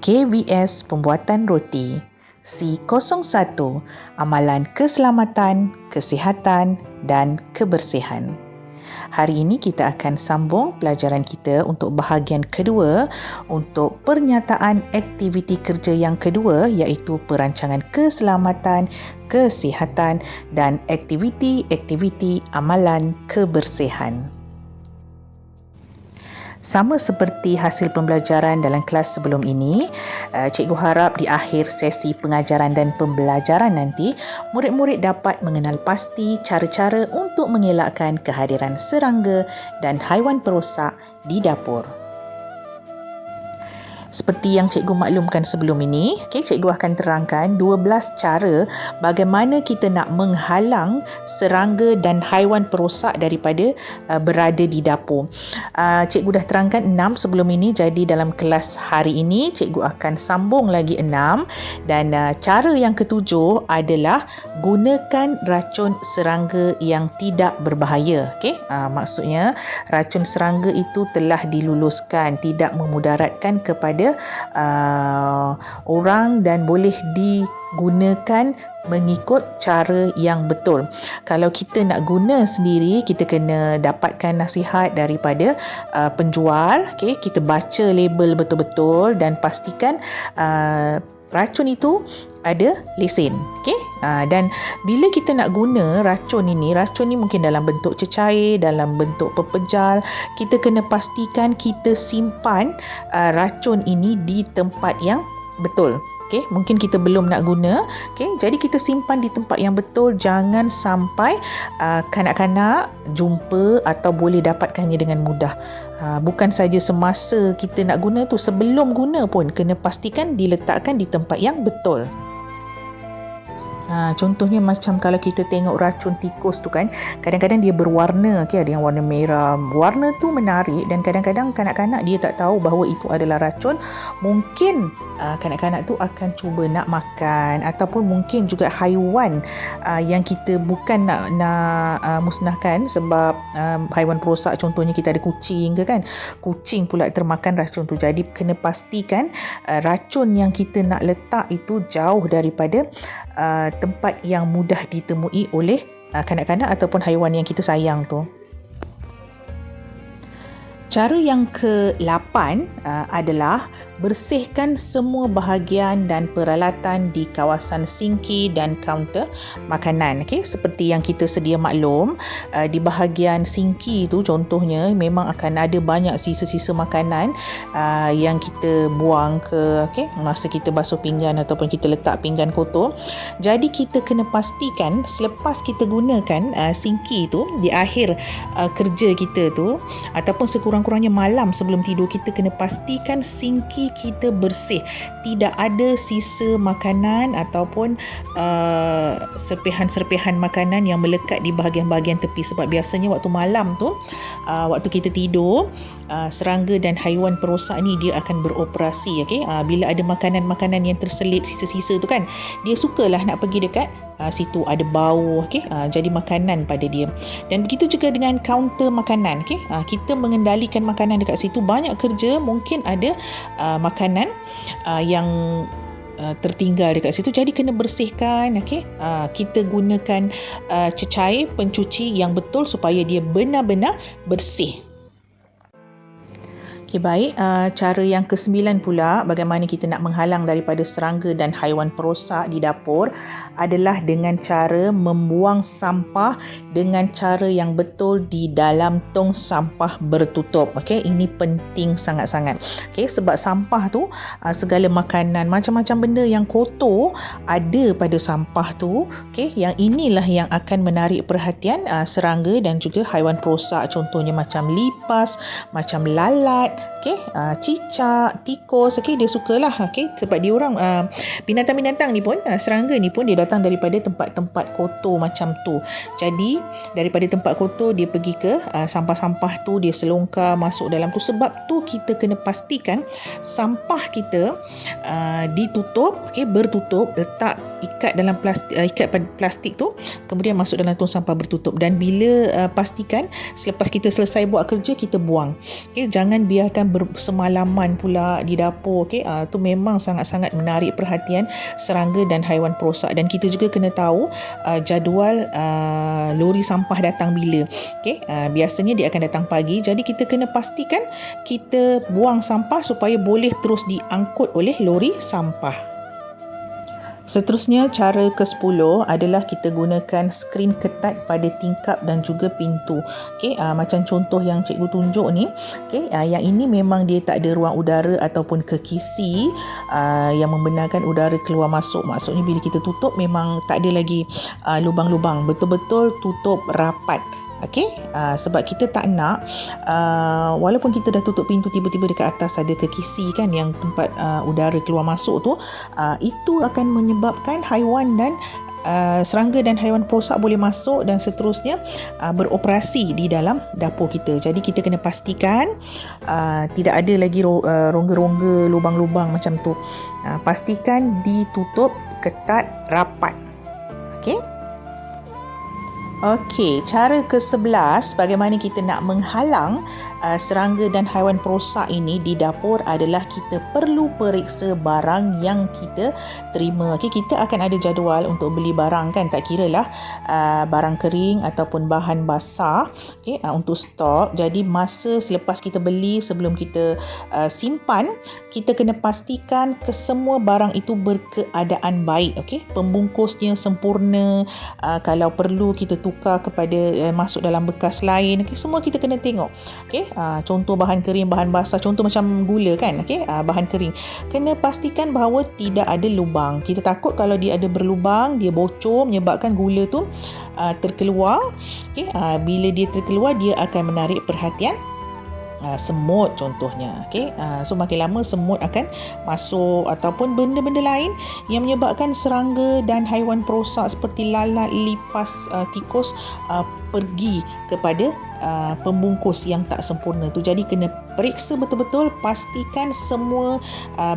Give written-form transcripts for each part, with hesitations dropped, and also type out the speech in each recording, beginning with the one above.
KVS Pembuatan Roti. C01 Amalan Keselamatan, Kesihatan dan Kebersihan. Hari ini kita akan sambung pelajaran kita untuk bahagian kedua untuk pernyataan aktiviti kerja yang kedua, iaitu perancangan keselamatan, kesihatan dan aktiviti-aktiviti amalan kebersihan. Sama seperti hasil pembelajaran dalam kelas sebelum ini, cikgu harap di akhir sesi pengajaran dan pembelajaran nanti, murid-murid dapat mengenal pasti cara-cara untuk mengelakkan kehadiran serangga dan haiwan perosak di dapur. Seperti yang cikgu maklumkan sebelum ini, cikgu akan terangkan 12 cara bagaimana kita nak menghalang serangga dan haiwan perosak daripada berada di dapur. Cikgu dah terangkan 6 sebelum ini, jadi dalam kelas hari ini cikgu akan sambung lagi 6, dan cara yang ketujuh adalah gunakan racun serangga yang tidak berbahaya. Maksudnya racun serangga itu telah diluluskan, tidak memudaratkan kepada orang dan boleh digunakan mengikut cara yang betul. Kalau kita nak guna sendiri, kita kena dapatkan nasihat daripada penjual. Kita baca label betul-betul dan pastikan racun itu ada lesen. Dan bila kita nak guna racun ni mungkin dalam bentuk cecair, dalam bentuk pepejal, kita kena pastikan kita simpan racun ini di tempat yang betul. Mungkin kita belum nak guna, jadi kita simpan di tempat yang betul. Jangan sampai kanak-kanak jumpa atau boleh dapatkannya dengan mudah. Bukan saja semasa kita nak guna tu, sebelum guna pun kena pastikan diletakkan di tempat yang betul. Contohnya macam kalau kita tengok racun tikus tu kan, kadang-kadang dia berwarna, ada yang warna merah. Warna tu menarik dan kadang-kadang kanak-kanak dia tak tahu bahawa itu adalah racun. Mungkin kanak-kanak tu akan cuba nak makan, ataupun mungkin juga haiwan yang kita bukan nak musnahkan sebab haiwan perosak. Contohnya kita ada kucing ke kan, kucing pula termakan racun tu. Jadi kena pastikan racun yang kita nak letak itu jauh daripada tempat yang mudah ditemui oleh kanak-kanak ataupun haiwan yang kita sayang tu. Cara yang ke-8 adalah bersihkan semua bahagian dan peralatan di kawasan sinki dan kaunter makanan. Seperti yang kita sedia maklum, di bahagian sinki tu contohnya memang akan ada banyak sisa-sisa makanan yang kita buang ke masa kita basuh pinggan ataupun kita letak pinggan kotor. Jadi kita kena pastikan selepas kita gunakan sinki tu di akhir kerja kita tu, ataupun sekurang-kurangnya malam sebelum tidur, kita kena pastikan sinki kita bersih, tidak ada sisa makanan ataupun serpihan-serpihan makanan yang melekat di bahagian-bahagian tepi. Sebab biasanya waktu malam tu, waktu kita tidur, serangga dan haiwan perosak ni dia akan beroperasi. Bila ada makanan-makanan yang terselit sisa-sisa tu kan, dia sukalah nak pergi dekat situ, ada bau, jadi makanan pada dia. Dan begitu juga dengan kaunter makanan. Kita mengendalikan makanan dekat situ, banyak kerja, mungkin ada makanan yang tertinggal dekat situ, jadi kena bersihkan. Kita gunakan cecair pencuci yang betul supaya dia benar-benar bersih. Baik, cara yang ke-9 pula, bagaimana kita nak menghalang daripada serangga dan haiwan perosak di dapur, adalah dengan cara membuang sampah dengan cara yang betul di dalam tong sampah bertutup. Ini penting sangat-sangat. Sebab sampah tu, segala makanan, macam-macam benda yang kotor ada pada sampah tu. Yang inilah yang akan menarik perhatian serangga dan juga haiwan perosak. Contohnya macam lipas, macam lalat, cicak, tikus, dia sukalah, sebab dia orang binatang-binatang ni pun, serangga ni pun dia datang daripada tempat-tempat kotor macam tu. Jadi daripada tempat kotor dia pergi ke sampah-sampah tu, dia selongkar masuk dalam tu. Sebab tu kita kena pastikan sampah kita ditutup, bertutup, letak ikat dalam plastik tu, kemudian masuk dalam tong sampah bertutup. Dan bila pastikan selepas kita selesai buat kerja, kita buang. Okay, jangan biarkan bersemalaman pula di dapur. Okay, tu memang sangat-sangat menarik perhatian serangga dan haiwan perosak. Dan kita juga kena tahu jadual lori sampah datang bila. Okay, biasanya dia akan datang pagi, jadi kita kena pastikan kita buang sampah supaya boleh terus diangkut oleh lori sampah. Seterusnya, cara ke-10 adalah kita gunakan skrin ketat pada tingkap dan juga pintu. Okay, macam contoh yang cikgu tunjuk ni. Okay, yang ini memang dia tak ada ruang udara ataupun kekisi yang membenarkan udara keluar masuk. Maksudnya bila kita tutup memang tak ada lagi lubang-lubang. Betul-betul tutup rapat. Okey, sebab kita tak nak walaupun kita dah tutup pintu, tiba-tiba dekat atas ada kekisi kan, yang tempat udara keluar masuk tu, itu akan menyebabkan haiwan dan serangga dan haiwan perosak boleh masuk dan seterusnya beroperasi di dalam dapur kita. Jadi kita kena pastikan tidak ada lagi rongga-rongga, lubang-lubang macam tu. Pastikan ditutup ketat rapat. Okey. Okey, cara ke-11 bagaimana kita nak menghalang serangga dan haiwan perosak ini di dapur adalah kita perlu periksa barang yang kita terima. Okey, kita akan ada jadual untuk beli barang kan, tak kiralah barang kering ataupun bahan basah, okey, untuk stok. Jadi masa selepas kita beli, sebelum kita simpan, kita kena pastikan kesemua barang itu berkeadaan baik. Okey, pembungkusnya sempurna, kalau perlu kita tukar kepada masuk dalam bekas lain. Okay, semua kita kena tengok. Okay, contoh bahan kering, bahan basah, contoh macam gula kan. Okay, bahan kering kena pastikan bahawa tidak ada lubang. Kita takut kalau dia ada berlubang, dia bocor menyebabkan gula tu terkeluar. Okay, bila dia terkeluar, dia akan menarik perhatian semut contohnya. Okay, so makin lama semut akan masuk ataupun benda-benda lain yang menyebabkan serangga dan haiwan perosak seperti lalat, lipas, tikus pergi kepada pembungkus yang tak sempurna tu. Jadi kena periksa betul-betul, pastikan semua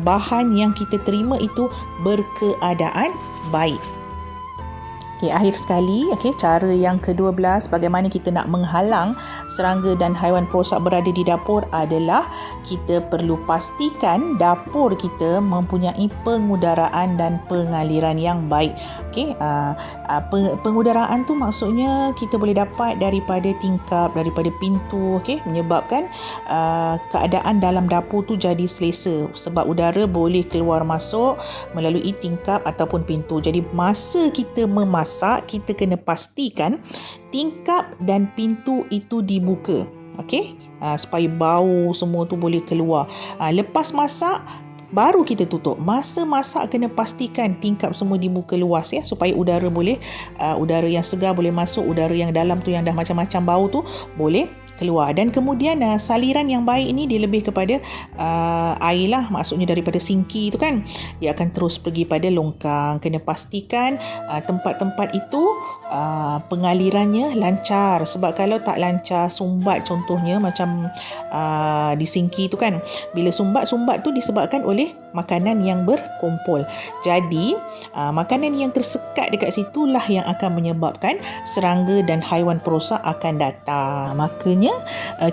bahan yang kita terima itu berkeadaan baik. Okay, akhir sekali, okay, cara yang ke-12 bagaimana kita nak menghalang serangga dan haiwan perosak berada di dapur adalah kita perlu pastikan dapur kita mempunyai pengudaraan dan pengaliran yang baik. Okay, pengudaraan tu maksudnya kita boleh dapat daripada tingkap, daripada pintu, okay, menyebabkan keadaan dalam dapur tu jadi selesa sebab udara boleh keluar masuk melalui tingkap ataupun pintu. Jadi masa kita memasak, kita kena pastikan tingkap dan pintu itu dibuka. Okey, supaya bau semua tu boleh keluar. Lepas masak baru kita tutup. Masa masak kena pastikan tingkap semua dibuka luas ya, supaya udara udara yang segar boleh masuk, udara yang dalam tu yang dah macam-macam bau tu boleh keluar. Dan kemudian saliran yang baik ini dia lebih kepada air lah, maksudnya daripada sinki tu kan, dia akan terus pergi pada longkang. Kena pastikan tempat-tempat itu pengalirannya lancar, sebab kalau tak lancar, sumbat contohnya macam di sinki tu kan, bila sumbat tu disebabkan oleh makanan yang berkumpul. Jadi makanan yang tersekat dekat situlah yang akan menyebabkan serangga dan haiwan perosak akan datang. Makanya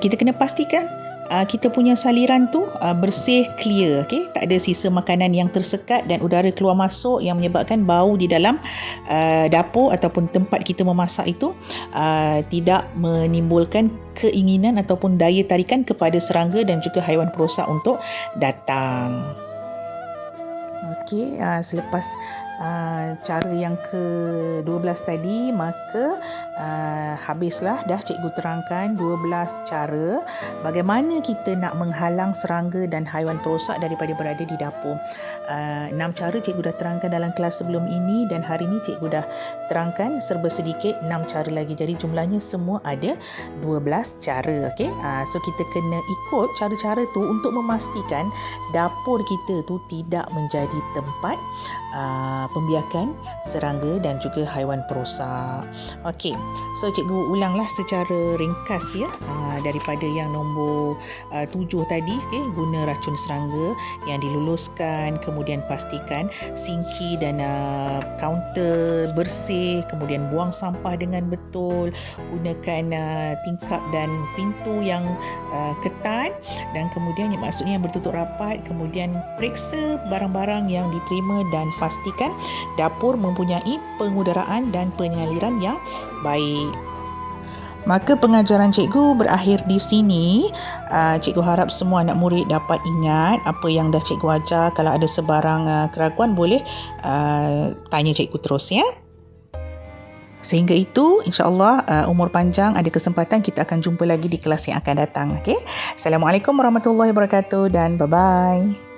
kita kena pastikan kita punya saliran tu bersih, clear, okay? Tak ada sisa makanan yang tersekat dan udara keluar masuk yang menyebabkan bau di dalam dapur ataupun tempat kita memasak itu tidak menimbulkan keinginan ataupun daya tarikan kepada serangga dan juga haiwan perosak untuk datang. Okey, selepas cara yang ke-12 tadi, maka habislah dah cikgu terangkan 12 cara bagaimana kita nak menghalang serangga dan haiwan perosak daripada berada di dapur. 6 cara cikgu dah terangkan dalam kelas sebelum ini dan hari ini cikgu dah terangkan serba sedikit 6 cara lagi. Jadi jumlahnya semua ada 12 cara. Okay? So kita kena ikut cara-cara tu untuk memastikan dapur kita tu tidak menjadi tempat pembiakan serangga dan juga haiwan perosak. Okey, so cikgu ulanglah secara ringkas ya, daripada yang nombor 7 tadi, guna racun serangga yang diluluskan, kemudian pastikan sinki dan kaunter bersih, kemudian buang sampah dengan betul, gunakan tingkap dan pintu yang ketat, dan kemudian maksudnya yang bertutup rapat, kemudian periksa barang-barang yang diterima dan pastikan dapur mempunyai pengudaraan dan pengaliran yang baik. Maka pengajaran cikgu berakhir di sini. Cikgu harap semua anak murid dapat ingat apa yang dah cikgu ajar. Kalau ada sebarang keraguan boleh tanya cikgu terus ya. Sehingga itu, insya-Allah umur panjang, ada kesempatan kita akan jumpa lagi di kelas yang akan datang. Okay? Assalamualaikum warahmatullahi wabarakatuh dan bye-bye.